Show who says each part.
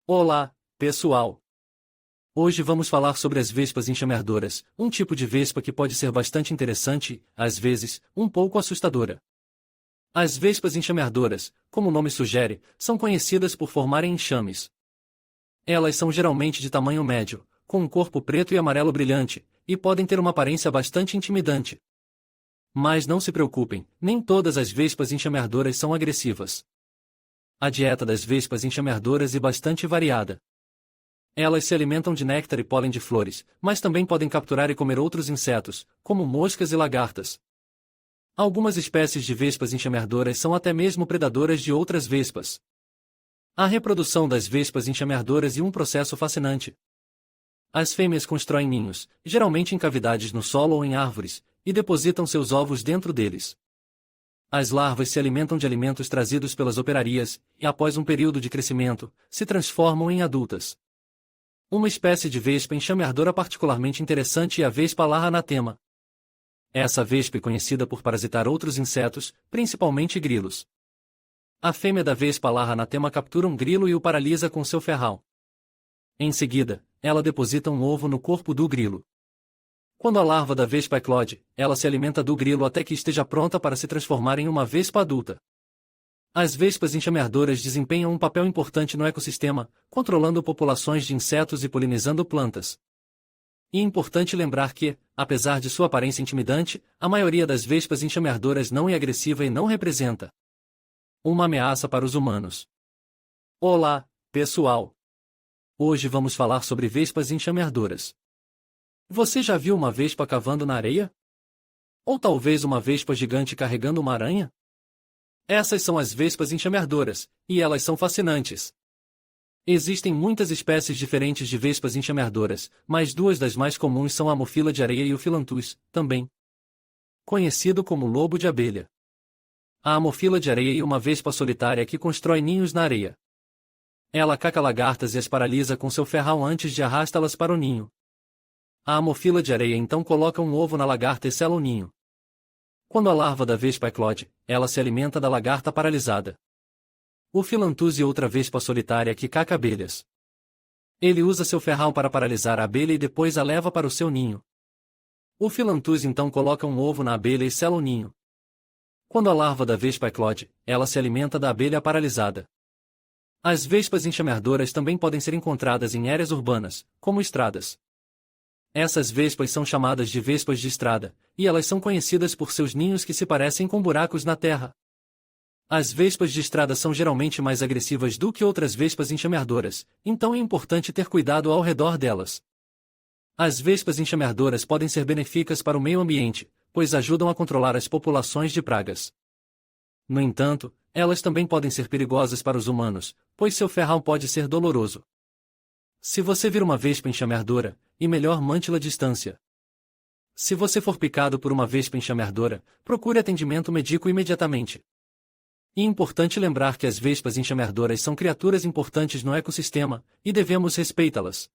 Speaker 1: Olá, pessoal! Hoje vamos falar sobre as vespas enxamerdoras, um tipo de vespa que pode ser bastante interessante e, às vezes, um pouco assustadora. As vespas enxamerdoras, como o nome sugere, são conhecidas por formarem enxames. Elas são geralmente de tamanho médio, com um corpo preto e amarelo brilhante, e podem ter uma aparência bastante intimidante. Mas não se preocupem, nem todas as vespas enxamerdoras são agressivas. A dieta das vespas enxamerdoras é bastante variada. Elas se alimentam de néctar e pólen de flores, mas também podem capturar e comer outros insetos, como moscas e lagartas. Algumas espécies de vespas enxamerdoras são até mesmo predadoras de outras vespas. A reprodução das vespas enxamerdoras é um processo fascinante. As fêmeas constroem ninhos, geralmente em cavidades no solo ou em árvores, e depositam seus ovos dentro deles. As larvas se alimentam de alimentos trazidos pelas operarias, e após um período de crescimento, se transformam em adultas. Uma espécie de vespa enxamerdora particularmente interessante é a vespa larra anatema. Essa vespa é conhecida por parasitar outros insetos, principalmente grilos. A fêmea da vespa larra anatema captura um grilo e o paralisa com seu ferral. Em seguida, ela deposita um ovo no corpo do grilo. Quando a larva da vespa eclode, ela se alimenta do grilo até que esteja pronta para se transformar em uma vespa adulta. As vespas enxamerdoras desempenham um papel importante no ecossistema, controlando populações de insetos e polinizando plantas. E é importante lembrar que, apesar de sua aparência intimidante, a maioria das vespas enxamerdoras não é agressiva e não representa uma ameaça para os humanos. Olá, pessoal! Hoje vamos falar sobre vespas enxamerdoras. Você já viu uma vespa cavando na areia? Ou talvez uma vespa gigante carregando uma aranha? Essas são as vespas enxamerdoras, e elas são fascinantes. Existem muitas espécies diferentes de vespas enxamerdoras, mas duas das mais comuns são a amofila de areia e o filantus, também conhecido como lobo de abelha. A amofila de areia é uma vespa solitária que constrói ninhos na areia. Ela caça lagartas e as paralisa com seu ferral antes de arrastá-las para o ninho. A amofila de areia então coloca um ovo na lagarta e sela o ninho. Quando a larva da vespa eclode, ela se alimenta da lagarta paralisada. O filantus é outra vespa solitária que caça abelhas. Ele usa seu ferral para paralisar a abelha e depois a leva para o seu ninho. O filantus então coloca um ovo na abelha e sela o ninho. Quando a larva da vespa eclode, ela se alimenta da abelha paralisada. As vespas enxamerdoras também podem ser encontradas em áreas urbanas, como estradas. Essas vespas são chamadas de vespas de estrada, e elas são conhecidas por seus ninhos que se parecem com buracos na terra. As vespas de estrada são geralmente mais agressivas do que outras vespas enxamerdoras, então é importante ter cuidado ao redor delas. As vespas enxamerdoras podem ser benéficas para o meio ambiente, pois ajudam a controlar as populações de pragas. No entanto, elas também podem ser perigosas para os humanos, pois seu ferral pode ser doloroso. Se você vir uma vespa enxamerdora, é melhor mante-la à distância. Se você for picado por uma vespa enxamerdora, procure atendimento médico imediatamente. É importante lembrar que as vespas enxamerdoras são criaturas importantes no ecossistema, e devemos respeitá-las.